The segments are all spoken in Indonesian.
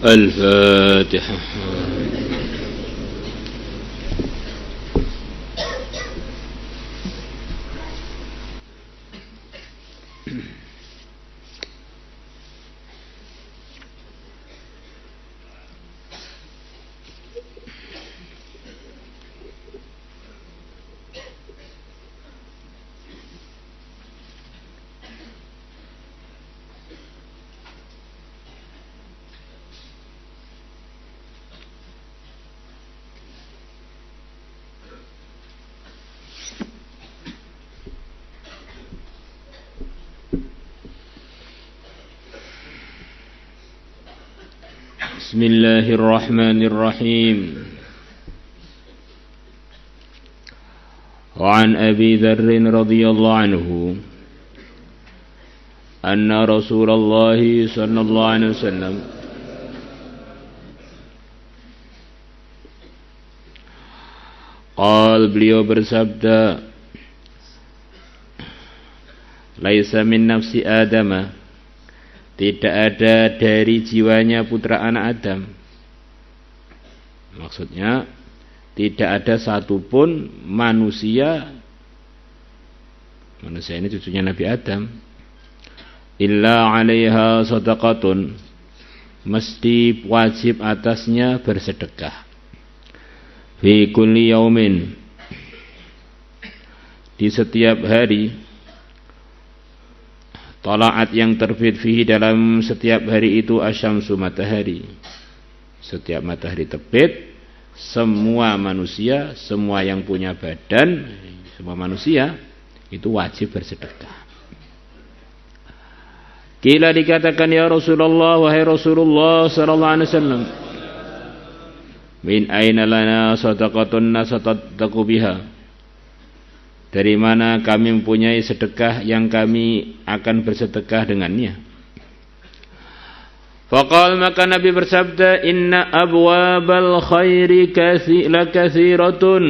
الفاتحة. بسم الله الرحمن الرحيم. وعن أبي ذر رضي الله عنه أن رسول الله صلى الله عليه وسلم قال, beliau bersabda, laisa min nafsi adama, tidak ada dari jiwanya putra anak Adam. Maksudnya tidak ada satupun manusia ini cucunya Nabi Adam, illa 'alaiha shadaqatun, mesti wajib atasnya bersedekah. Fi kulli yaumin, di setiap hari, tala'at yang terbit fihi, dalam setiap hari itu, asyamsu, matahari. Setiap matahari terbit, semua manusia, semua yang punya badan, semua manusia itu wajib bersedekah. Kila, dikatakan, ya Rasulullah, wahai Rasulullah sallallahu alaihi wasallam, min aina lana sadaqatun nasaddaqu biha, dari mana kami mempunyai sedekah yang kami akan bersedekah dengannya. Faqal, maka Nabi bersabda, inna abwabal khairi katsiratun,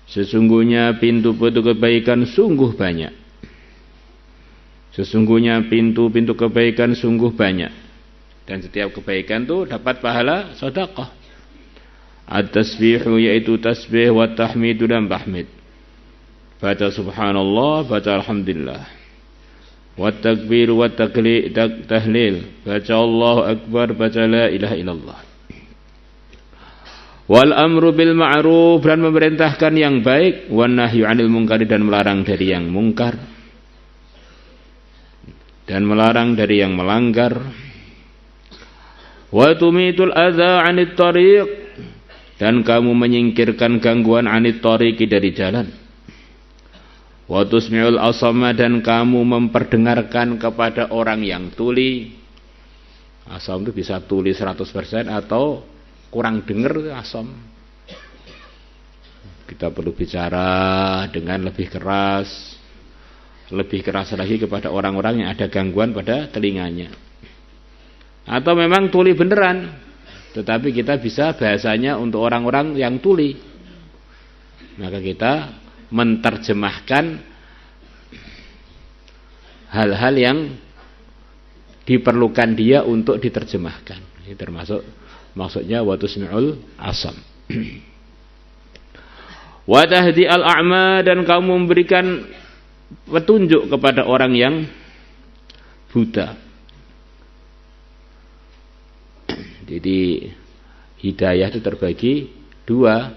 sesungguhnya pintu-pintu kebaikan sungguh banyak. Sesungguhnya pintu-pintu kebaikan sungguh banyak, dan setiap kebaikan itu dapat pahala sedekah. At-tasbihu, yaitu tasbih, wa tahmidu, dan tahmid. Baca subhanallah, baca alhamdulillah, wa takbir, wa tahlil, baca Allahu akbar, baca la ilaha illallah. Wal amru bil ma'ruf, dan memerintahkan yang baik, wan nahyu 'anil munkar, dan melarang dari yang mungkar, dan melarang dari yang melanggar. Wa tumitul adza 'anit tariq, dan kamu menyingkirkan gangguan 'anit tariqi, dari jalan. Wa tusmi'ul asama, dan kamu memperdengarkan kepada orang yang tuli. Asam itu bisa tuli 100% atau kurang dengar, asam. Kita perlu bicara dengan lebih keras lagi kepada orang-orang yang ada gangguan pada telinganya. Atau memang tuli beneran, tetapi kita bisa bahasanya untuk orang-orang yang tuli, maka kita menerjemahkan hal-hal yang diperlukan dia untuk diterjemahkan. Ini termasuk maksudnya wa tusmi'ul asam. Wa tahdi al-a'ma, dan kamu memberikan petunjuk kepada orang yang buta. Jadi hidayah itu terbagi dua,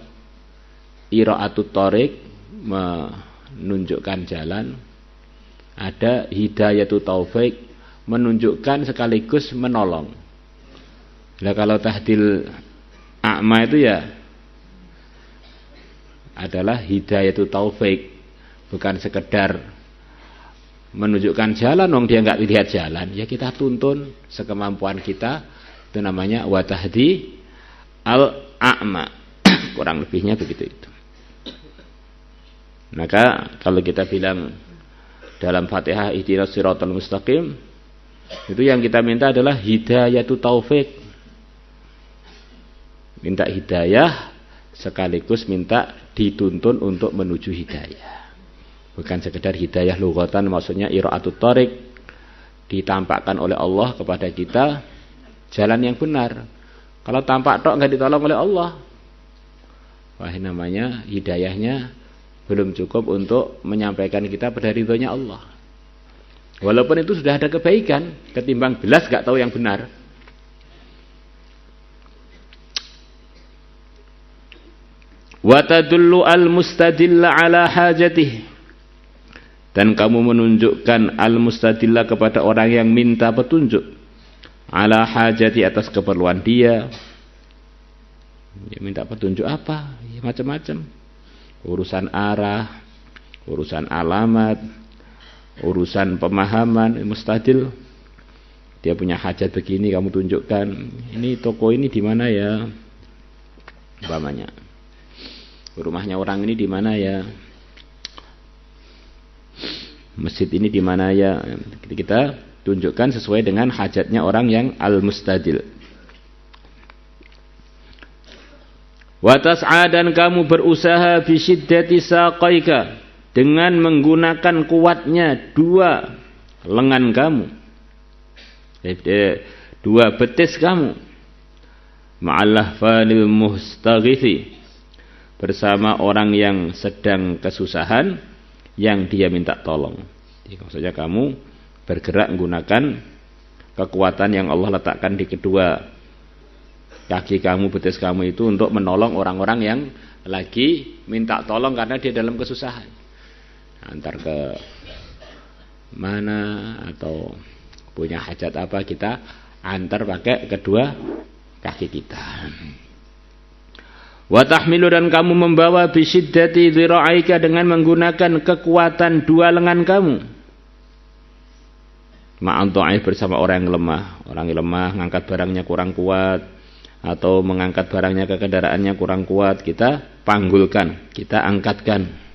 ira'atut thariq, menunjukkan jalan, ada hidayatu taufik, menunjukkan sekaligus menolong. Nah, kalau tahdil a'ma itu ya adalah hidayatu taufik, bukan sekedar menunjukkan jalan, wong dia enggak lihat jalan, ya kita tuntun sekemampuan kita, itu namanya wa tahdi al-a'ma. Kurang lebihnya begitu itu. Maka kalau kita bilang dalam Fatihah ihdinas siratal mustaqim, itu yang kita minta adalah hidayatu taufik. Minta hidayah sekaligus minta dituntun untuk menuju hidayah. Bukan sekedar hidayah lughatan, maksudnya ira'atut thariq, ditampakkan oleh Allah kepada kita jalan yang benar. Kalau tampak tok nggak ditolong oleh Allah, wah namanya hidayahnya belum cukup untuk menyampaikan kita pada ridhonya Allah. Walaupun itu sudah ada kebaikan, ketimbang belas nggak tahu yang benar. Wa tadullu al-mustadilla ala hajatih, dan kamu menunjukkan al-mustadilla kepada orang yang minta petunjuk, ala hajati atas keperluan dia. Dia minta petunjuk apa? Ya, macam-macam. Urusan arah, urusan alamat, urusan pemahaman, mustadil. Dia punya hajat begini, kamu tunjukkan. Ini toko ini di mana ya? Umpamanya. Rumahnya orang ini di mana ya? Masjid ini di mana ya? Kita tunjukkan sesuai dengan hajatnya orang yang al-mustadil. Wa tas'a, dan kamu berusaha bi syiddati saqaika, dengan menggunakan kuatnya dua lengan kamu, dua betis kamu, ma'allah fanil mustaghithi, bersama orang yang sedang kesusahan yang dia minta tolong. Jadi, maksudnya kamu bergerak menggunakan kekuatan yang Allah letakkan di kedua kaki kamu, betis kamu itu untuk menolong orang-orang yang lagi minta tolong karena dia dalam kesusahan. Antar ke mana atau punya hajat apa, kita antar pakai kedua kaki kita. Wa tahmilu, dan kamu membawa bisyiddati dhira'aika, dengan menggunakan kekuatan dua lengan kamu. Ma'an dha'if, bersama orang yang lemah. Orang yang lemah ngangkat barangnya kurang kuat, atau mengangkat barangnya ke kendaraannya kurang kuat, kita panggulkan, kita angkatkan.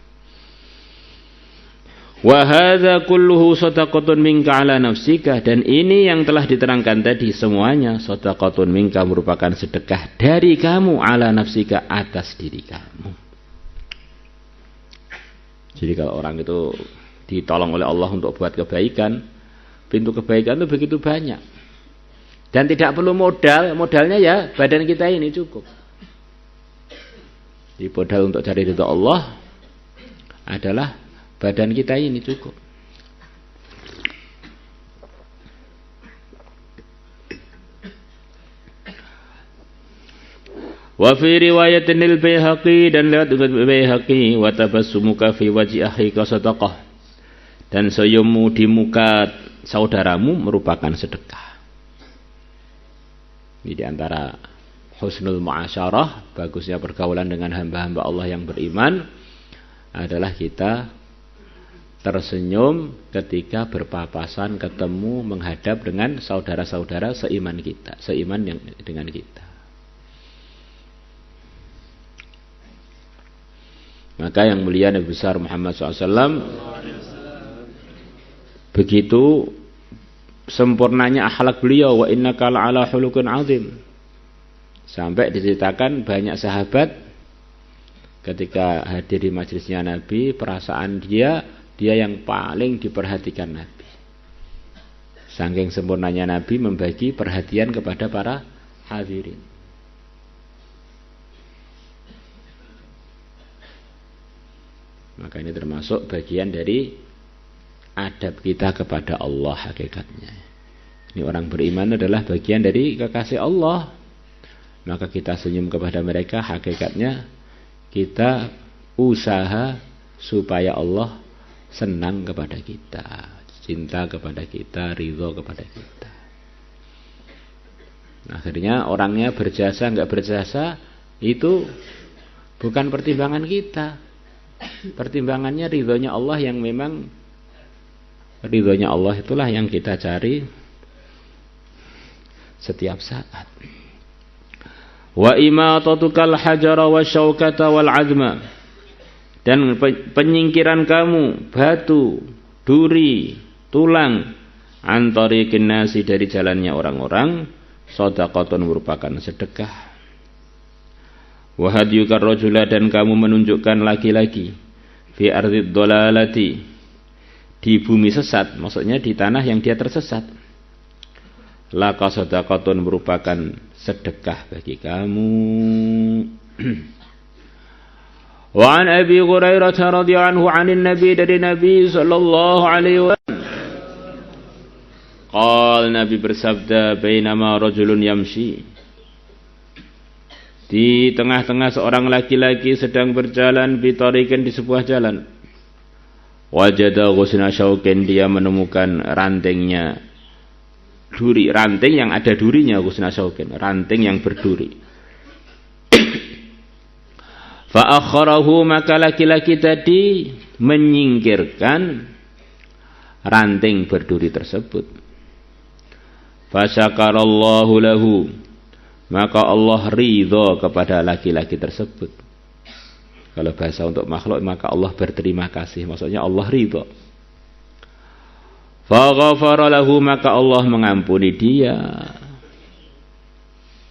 Wa hadza kulluhu shadaqatun minka ala nafsika, dan ini yang telah diterangkan tadi semuanya shadaqatun minka, merupakan sedekah dari kamu, ala nafsika, atas diri kamu. Jadi kalau orang itu ditolong oleh Allah untuk buat kebaikan, pintu kebaikan itu begitu banyak. Dan tidak perlu modal, modalnya ya badan kita ini cukup. Di modal untuk cari ridha Allah adalah badan kita ini cukup. Wa fi riwayatin al-Baihaqi, dan lewat Baihaqi, wa tabassumuka fi wajhi akhika sadaqah, dan senyummu di muka saudaramu merupakan sedekah. Ini diantara husnul mu'asyarah, bagusnya pergaulan dengan hamba-hamba Allah yang beriman, adalah kita tersenyum ketika berpapasan, ketemu, menghadap dengan saudara-saudara seiman kita, seiman yang dengan kita. Maka yang mulia Nabi besar Muhammad SAW, begitu sempurnanya akhlak beliau, wa innaka la'ala khuluqin azim, sampai diceritakan banyak sahabat ketika hadir di majelisnya Nabi, perasaan dia yang paling diperhatikan Nabi. Saking sempurnanya Nabi membagi perhatian kepada para hadirin. Maka ini termasuk bagian dari adab kita kepada Allah hakikatnya. Ini orang beriman adalah bagian dari kekasih Allah. Maka kita senyum kepada mereka, hakikatnya kita usaha supaya Allah senang kepada kita, cinta kepada kita, ridho kepada kita. Akhirnya orangnya berjasa enggak berjasa itu bukan pertimbangan kita. Pertimbangannya ridhonya Allah, yang memang ridhonya Allah itulah yang kita cari setiap saat. Wa imatatukal hajara wa syaukata wal azma, dan penyingkiran kamu batu, duri, tulang, antariqin nasi, dari jalannya orang-orang, shadaqatun, merupakan sedekah. Wa hadyukar rajula, dan kamu menunjukkan laki-laki, fi ardid dhalalati, di bumi sesat, maksudnya di tanah yang dia tersesat. laka sadaqatun merupakan sedekah bagi kamu. Wa an Abi Hurairah radhiyallahu anhu 'anil Nabi dari Nabi sallallahu alaihi wasallam. Qala Nabi bersabda, bainama rajulun yamshi. Di tengah-tengah seorang laki-laki sedang berjalan bitariqin di sebuah jalan. Wajada ghusna syauqin, dia menemukan rantingnya duri, ranting yang ada durinya, ghusna syauqin, ranting yang berduri. Fa akharahu, maka laki-laki tadi menyingkirkan ranting berduri tersebut. Fa syakarallahu lahu, maka Allah ridha kepada laki-laki tersebut. Kalau bahasa untuk makhluk, maka Allah berterima kasih, maksudnya Allah ridha. Fa ghafara lahu, maka Allah mengampuni dia.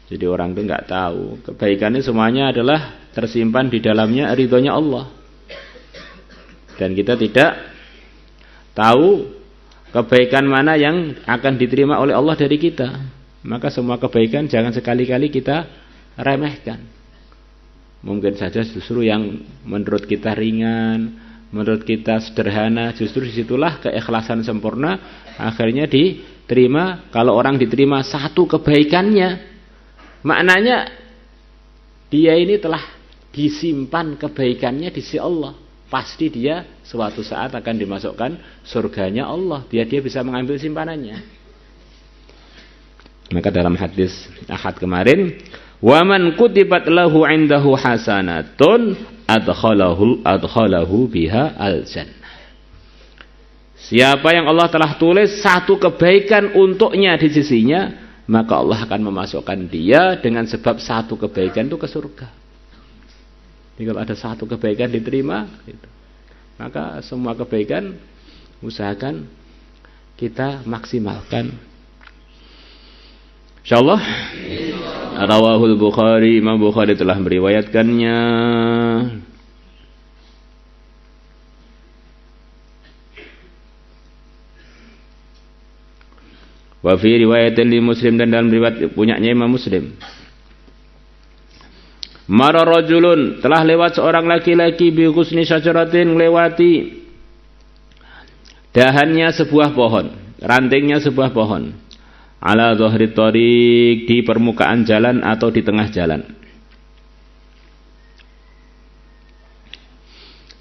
Jadi orang itu enggak tahu kebaikannya semuanya adalah tersimpan di dalamnya ridhonya Allah. Dan kita tidak tahu kebaikan mana yang akan diterima oleh Allah dari kita. Maka semua kebaikan jangan sekali-kali kita remehkan. Mungkin saja justru yang menurut kita ringan, menurut kita sederhana, justru disitulah keikhlasan sempurna akhirnya diterima. Kalau orang diterima satu kebaikannya, maknanya dia ini telah disimpan kebaikannya di sisi Allah. Pasti dia suatu saat akan dimasukkan surganya Allah, biar dia bisa mengambil simpanannya. Maka dalam hadis Ahad kemarin, waman kutibat lahu indahu hasanatun adkhalahu biha al-jannah. Siapa yang Allah telah tulis satu kebaikan untuknya di sisinya, maka Allah akan memasukkan dia dengan sebab satu kebaikan itu ke surga. Jadi kalau ada satu kebaikan diterima, gitu, maka semua kebaikan usahakan kita maksimalkan. InsyaAllah. Rawahul Bukhari, Imam Bukhari telah meriwayatkannya. Wa fi riwayatin li Muslim, dan dalam riwayat punyanya Imam Muslim. Mara rajulun, telah lewat seorang laki-laki bi ghusni syajaratin, melewati dahannya sebuah pohon, rantingnya sebuah pohon. Ala dhahri thariq, di permukaan jalan atau di tengah jalan.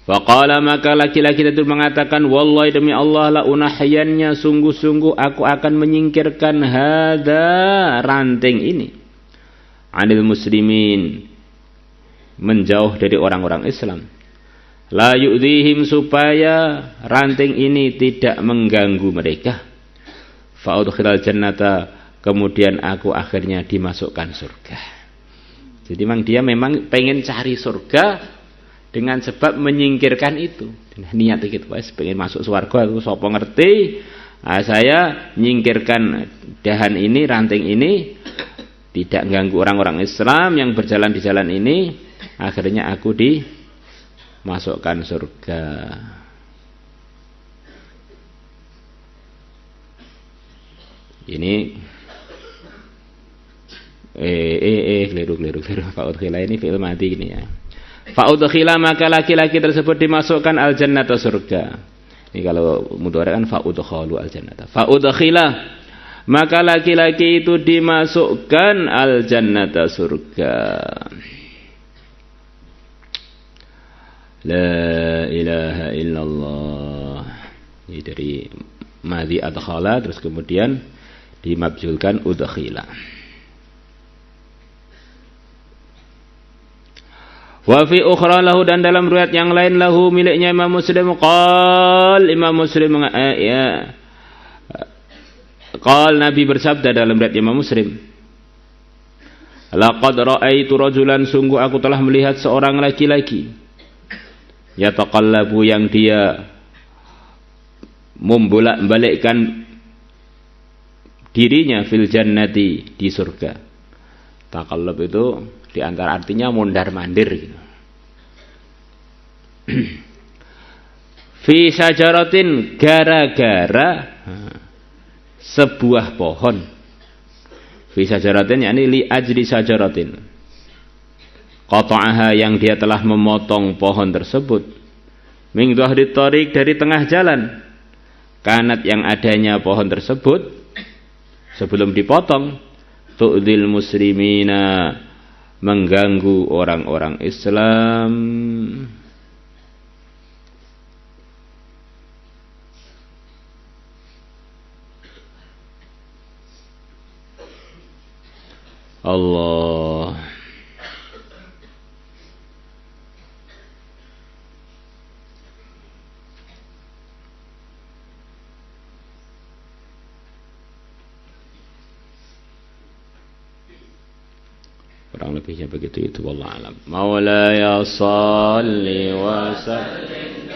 Faqala, maka laki-laki itu mengatakan, wallahi demi Allah, la unahyannya, sungguh-sungguh aku akan menyingkirkan hada, ranting ini, anil muslimin, menjauh dari orang-orang Islam. La yu'dhihim, supaya ranting ini tidak mengganggu mereka. Fa'udkhilal jannata, kemudian aku akhirnya dimasukkan surga. Jadi memang dia memang pengen cari surga dengan sebab menyingkirkan itu. Niat gitu, pengen masuk surga, itu sapa ngerti. Saya nyingkirkan dahan ini, ranting ini, tidak ganggu orang-orang Islam yang berjalan di jalan ini, akhirnya aku dimasukkan surga. Ini keliru. Fa'udkhila ini fi'il madi ini ya. Fa'udkhila, maka laki-laki tersebut dimasukkan al-jannata, surga. Ini kalau mudhari kan fa'udkhalu al-jannata. Fa'udkhila, maka laki-laki itu dimasukkan al-jannata, surga. La ilaha illallah. Ini dari madhi adkhala, terus kemudian dimabjulkan udkhila. Wa fi ukhra lahu, dan dalam riwayat yang lain lahu, miliknya Imam Muslim, qal Imam Muslim qal Nabi bersabda dalam riwayat Imam Muslim, laqad ra'aitu rajulan, sungguh aku telah melihat seorang laki-laki, yataqallabu, yang dia membolak-balikkan dirinya fil jannati, di surga. Taqallub itu diantara artinya mondar-mandir gitu. Fi syajaratin, gara-gara sebuah pohon. Fi sajaratin yakni li ajli sajaratin. Qata'aha yang dia telah memotong pohon tersebut. Min dhahri thariq dari tengah jalan. Kanat yang adanya pohon tersebut sebelum dipotong tu'dil muslimina mengganggu orang-orang Islam. Allah. Kurang lebihnya begitu itu, wallahu alam. Maulaya salli wa sallim